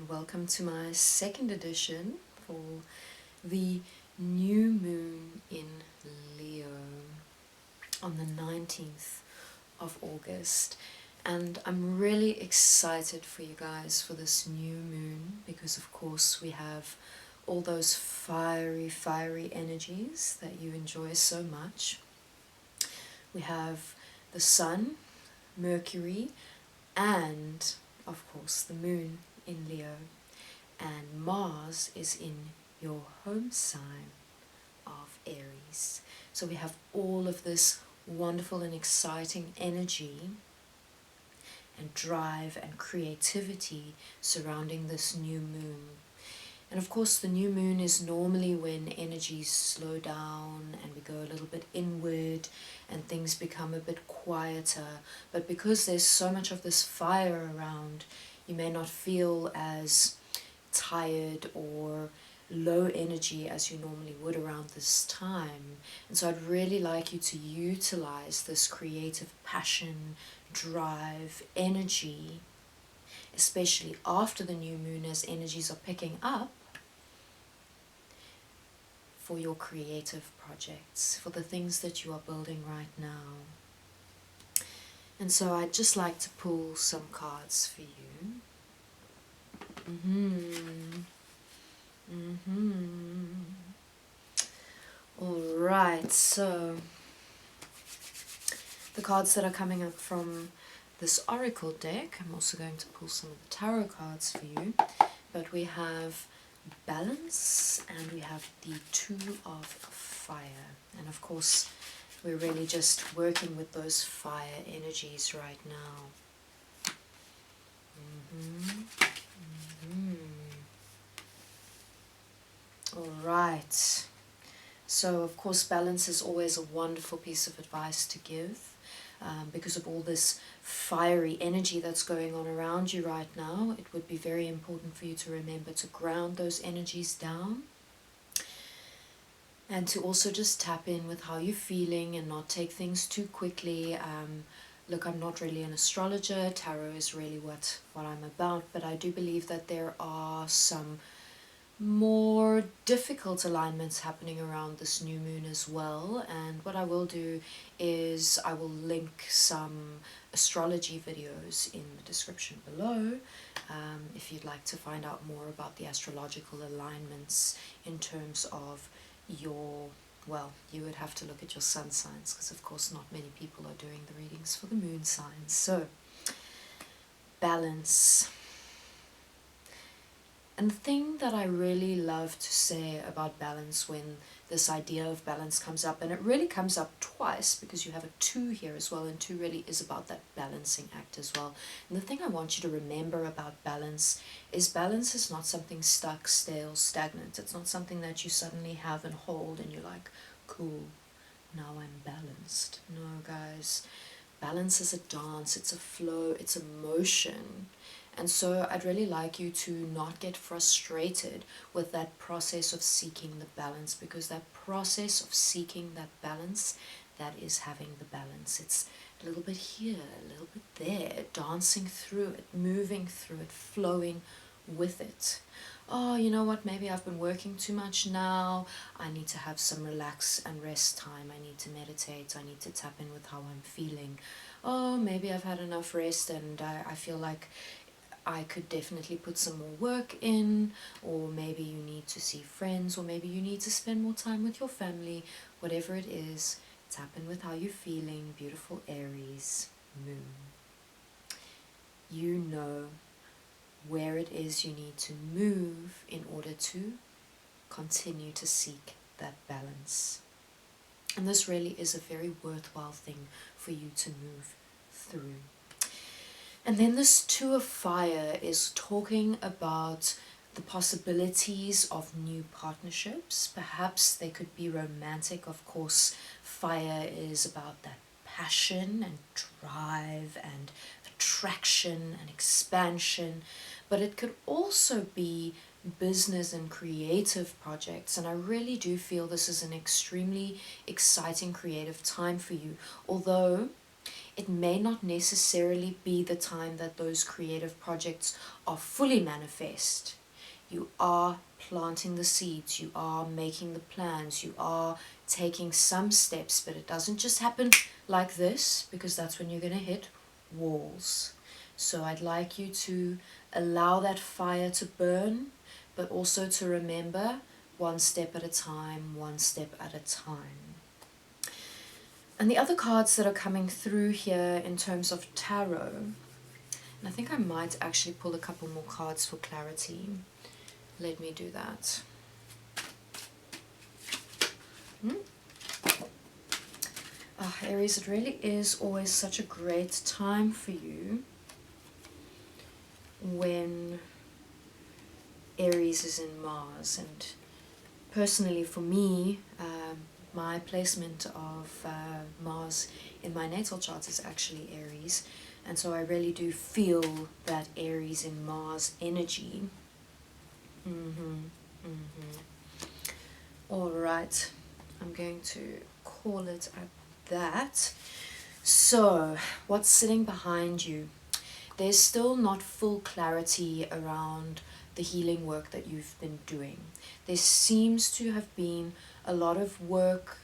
welcome to my second edition for the new moon in Leo on the 19th of August. And I'm really excited for you guys for this new moon because of course we have all those fiery energies that you enjoy so much. We have the sun, Mercury, and of course the moon in Leo, and Mars is in your home sign of Aries. So we have all of this wonderful and exciting energy and drive and creativity surrounding this new moon. And of course the new moon is normally when energies slow down and we go a little bit inward and things become a bit quieter. But because there's so much of this fire around, you may not feel as tired or low energy as you normally would around this time. And so I'd really like you to utilize this creative passion, drive, energy, especially after the new moon as energies are picking up, for your creative projects, for the things that you are building right now. And so I'd just like to pull some cards for you. All right, so the cards that are coming up from this oracle deck, I'm also going to pull some of the tarot cards for you, but we have balance and we have the Two of Fire. And of course we're really just working with those fire energies right now. All right, so of course balance is always a wonderful piece of advice to give, because of all this fiery energy that's going on around you right now. It would be very important for you to remember to ground those energies down and to also just tap in with how you're feeling and not take things too quickly. Look, I'm not really an astrologer. Tarot is really what I'm about, but I do believe that there are some more difficult alignments happening around this new moon as well. And what I will do is I will link some astrology videos in the description below, if you'd like to find out more about the astrological alignments in terms of your, well, you would have to look at your sun signs, because of course not many people are doing the readings for the moon signs. So balance. And the thing that I really love to say about balance when this idea of balance comes up, and it really comes up twice because you have a 2 here as well, and 2 really is about that balancing act as well. And the thing I want you to remember about balance is not something stuck, stale, stagnant. It's not something that you suddenly have and hold and you're like, cool, now I'm balanced. No, guys, balance is a dance, it's a flow, it's a motion. And so I'd really like you to not get frustrated with that process of seeking the balance, because that process of seeking that balance, that is having the balance. It's a little bit here, a little bit there, dancing through it, moving through it, flowing with it. Oh, you know what, maybe I've been working too much now. I need to have some relax and rest time. I need to meditate. I need to tap in with how I'm feeling. Oh, maybe I've had enough rest and I feel like I could definitely put some more work in, or maybe you need to see friends, or maybe you need to spend more time with your family. Whatever it is, tap in with how you're feeling. Beautiful Aries moon. You know where it is you need to move in order to continue to seek that balance. And this really is a very worthwhile thing for you to move through. And then this Two of Fire is talking about the possibilities of new partnerships. Perhaps they could be romantic. Of course, fire is about that passion and drive and attraction and expansion. But it could also be business and creative projects. And I really do feel this is an extremely exciting creative time for you. Although it may not necessarily be the time that those creative projects are fully manifest. You are planting the seeds, you are making the plans, you are taking some steps, but it doesn't just happen like this, because that's when you're going to hit walls. So I'd like you to allow that fire to burn, but also to remember, one step at a time, one step at a time. And the other cards that are coming through here in terms of tarot, and I think I might actually pull a couple more cards for clarity. Let me do that. Oh, Aries, it really is always such a great time for you when Aries is in Mars. And personally for me, my placement of Mars in my natal chart is actually Aries, and so I really do feel that Aries in Mars energy. All right, I'm going to call it at that. So what's sitting behind you? There's still not full clarity around the healing work that you've been doing. There seems to have been a lot of work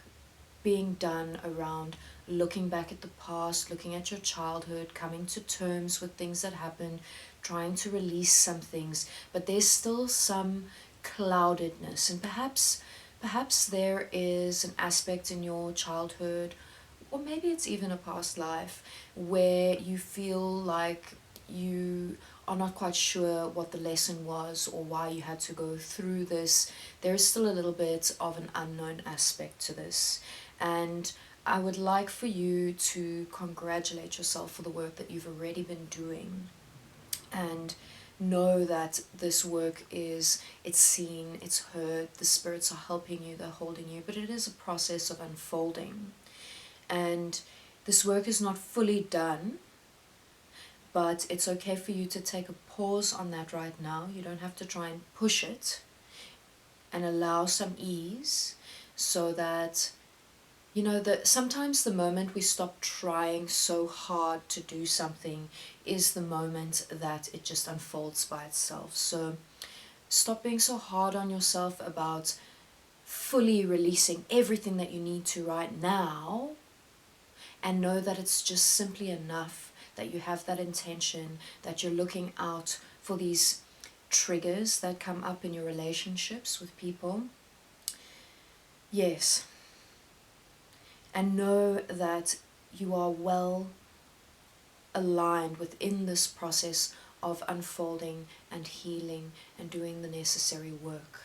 being done around looking back at the past, looking at your childhood, coming to terms with things that happened, trying to release some things, but there's still some cloudedness. And perhaps there is an aspect in your childhood, or maybe it's even a past life, where you feel like you are not quite sure what the lesson was or why you had to go through this. There is still a little bit of an unknown aspect to this. And I would like for you to congratulate yourself for the work that you've already been doing. And know that this work it's seen, it's heard, the spirits are helping you, they're holding you, but it is a process of unfolding. And this work is not fully done, but it's okay for you to take a pause on that right now. You don't have to try and push it, and allow some ease, so that, you know, that sometimes the moment we stop trying so hard to do something is the moment that it just unfolds by itself. So stop being so hard on yourself about fully releasing everything that you need to right now, and know that it's just simply enough that you have that intention, that you're looking out for these triggers that come up in your relationships with people. Yes. And know that you are well aligned within this process of unfolding and healing and doing the necessary work.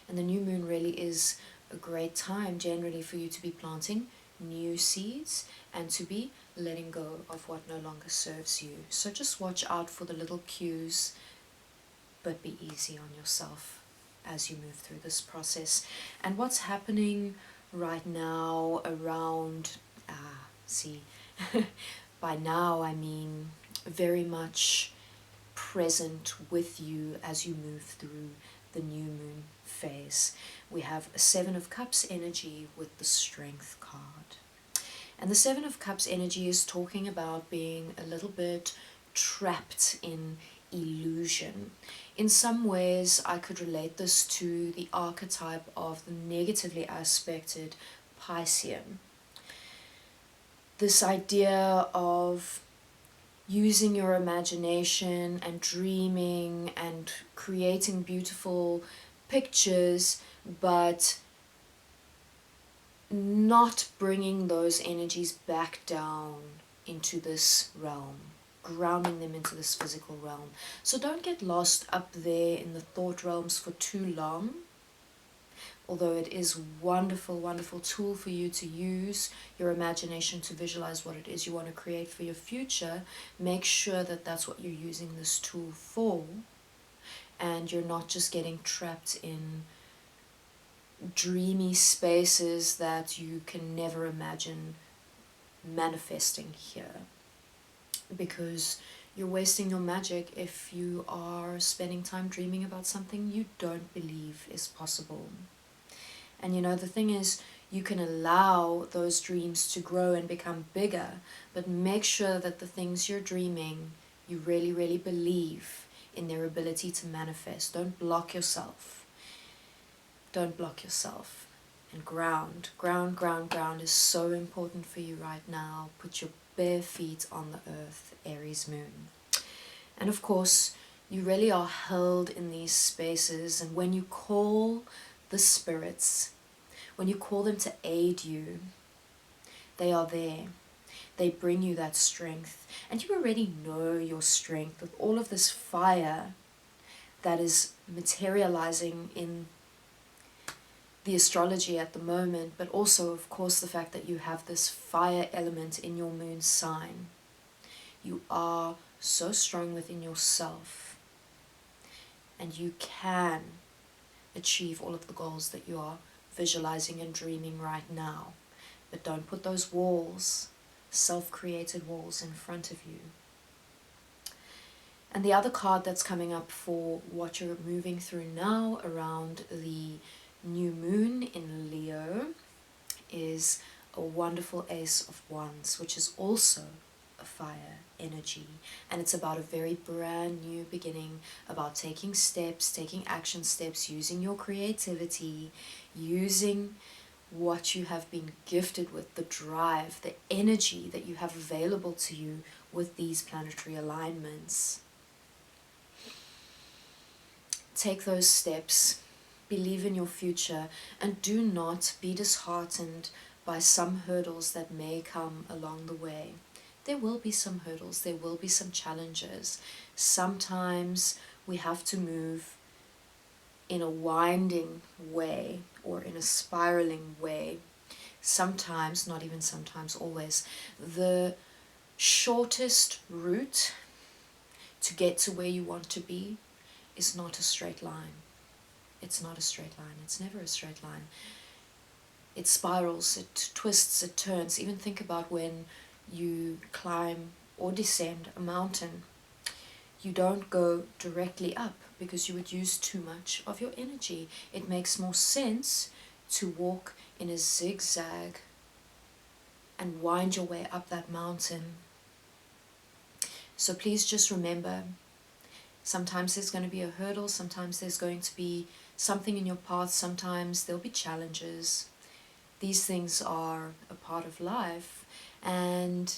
And the new moon really is a great time generally for you to be planting new seeds and to be letting go of what no longer serves you. So just watch out for the little cues, but be easy on yourself as you move through this process. And what's happening right now around, by now I mean very much present with you as you move through the new moon phase. We have a Seven of Cups energy with the Strength card. And the Seven of Cups energy is talking about being a little bit trapped in illusion. In some ways, I could relate this to the archetype of the negatively aspected Piscean. This idea of using your imagination and dreaming and creating beautiful pictures, but not bringing those energies back down into this realm, grounding them into this physical realm. So don't get lost up there in the thought realms for too long. Although it is a wonderful, wonderful tool for you to use your imagination to visualize what it is you want to create for your future, make sure that that's what you're using this tool for, and you're not just getting trapped in dreamy spaces that you can never imagine manifesting here, because you're wasting your magic if you are spending time dreaming about something you don't believe is possible. And you know, the thing is, You can allow those dreams to grow and become bigger, but make sure that the things you're dreaming, you really, really believe in their ability to manifest. Don't block yourself. Don't block yourself. And ground is so important for you right now. Put your bare feet on the earth, Aries Moon. And of course, you really are held in these spaces, and when you call the spirits, when you call them to aid you, they are there. They bring you that strength, and you already know your strength with all of this fire that is materializing in the astrology at the moment, but also, of course, the fact that you have this fire element in your moon sign. You are so strong within yourself, and you can achieve all of the goals that you are visualizing and dreaming right now. But don't put those walls, self-created walls, in front of you. And the other card that's coming up for what you're moving through now around the new moon in Leo is a wonderful Ace of Wands, which is also a fire energy, and it's about a very brand new beginning, about taking steps, taking action steps, using your creativity, using what you have been gifted with, the drive, the energy that you have available to you with these planetary alignments. Take those steps, believe in your future, and do not be disheartened by some hurdles that may come along the way. There will be some hurdles, there will be some challenges. Sometimes we have to move in a winding way or in a spiraling way. Sometimes, not even sometimes, always, the shortest route to get to where you want to be is not a straight line. It's not a straight line. It's never a straight line. It spirals, it twists, it turns. Even think about when you climb or descend a mountain. You don't go directly up because you would use too much of your energy. It makes more sense to walk in a zigzag and wind your way up that mountain. So please just remember, sometimes there's going to be a hurdle, sometimes there's going to be something in your path, sometimes there'll be challenges. These things are a part of life, and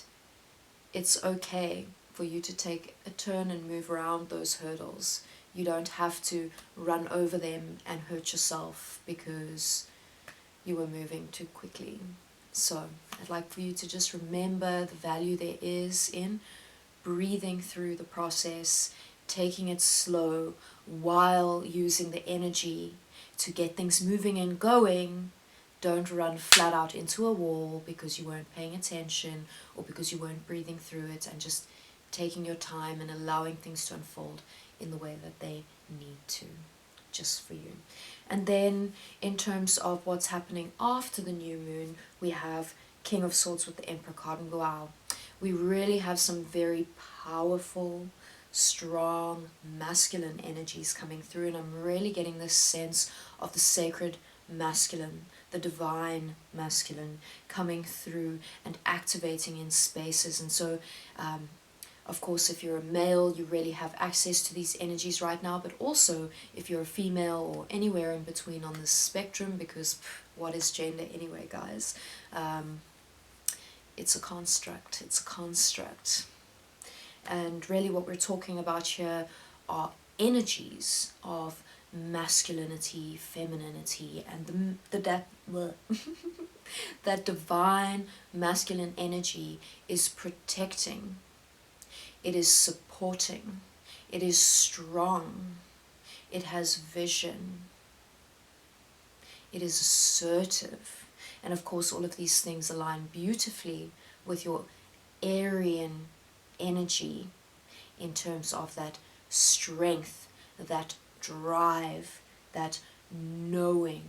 it's okay for you to take a turn and move around those hurdles. You don't have to run over them and hurt yourself because you were moving too quickly. So I'd like for you to just remember the value there is in breathing through the process, taking it slow while using the energy to get things moving and going. Don't run flat out into a wall because you weren't paying attention or because you weren't breathing through it, and just taking your time and allowing things to unfold in the way that they need to, just for you. And then in terms of what's happening after the new moon, we have King of Swords with the Emperor card, and wow, we really have some very powerful, strong, masculine energies coming through, and I'm really getting this sense of the sacred masculine, the divine masculine coming through and activating in spaces. And so of course, if you're a male, you really have access to these energies right now, but also if you're a female or anywhere in between on the spectrum, because what is gender anyway, guys? It's a construct. It's a construct. And really what we're talking about here are energies of masculinity, femininity, and that divine masculine energy is protecting. It is supporting. It is strong. It has vision. It is assertive. And of course, all of these things align beautifully with your Aryan energy in terms of that strength, that drive, that knowing.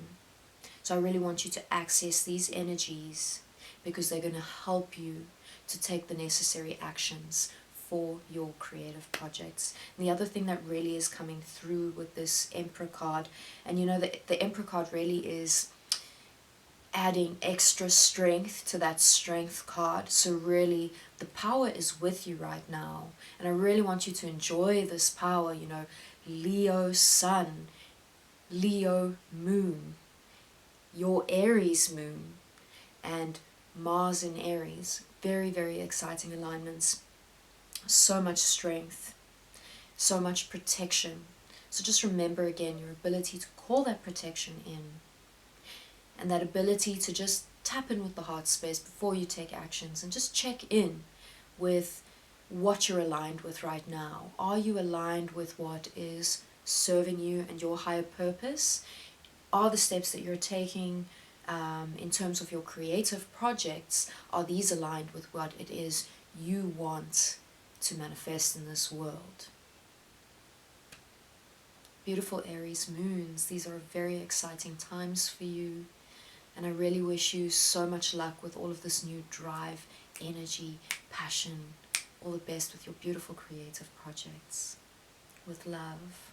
So I really want you to access these energies because they're going to help you to take the necessary actions for your creative projects. And the other thing that really is coming through with this Emperor card, and you know the Emperor card really is adding extra strength to that strength card. So really the power is with you right now, and I really want you to enjoy this power. You know, Leo Sun, Leo Moon, your Aries Moon, and Mars in Aries. Very, very exciting alignments. So much strength, so much protection. So just remember again your ability to call that protection in, and that ability to just tap in with the heart space before you take actions, and just check in with what you're aligned with right now. Are you aligned with what is serving you and your higher purpose? Are the steps that you're taking in terms of your creative projects, are these aligned with what it is you want to manifest in this world? Beautiful Aries moons, these are very exciting times for you, and I really wish you so much luck with all of this new drive, energy, passion. All the best with your beautiful creative projects. With love.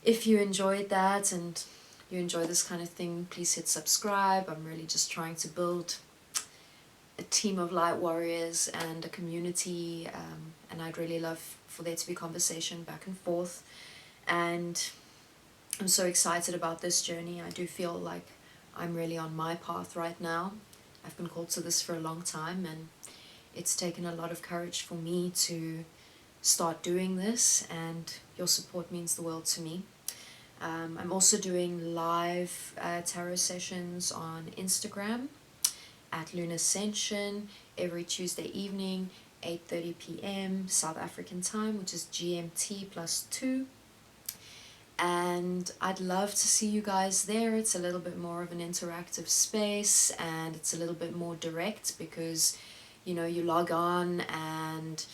If you enjoyed that and you enjoy this kind of thing, please hit subscribe. I'm really just trying to build a team of light warriors and a community, and I'd really love for there to be conversation back and forth. And I'm so excited about this journey. I do feel like I'm really on my path right now. I've been called to this for a long time, and it's taken a lot of courage for me to start doing this, and your support means the world to me. I'm also doing live tarot sessions on Instagram at LunAscention every Tuesday evening, 8:30 p.m. South African time, which is GMT +2. And I'd love to see you guys there. It's a little bit more of an interactive space, and it's a little bit more direct because, you know, you log on and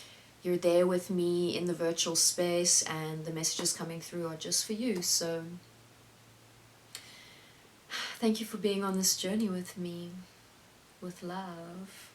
you're there with me in the virtual space, and the messages coming through are just for you. So thank you for being on this journey with me. With love.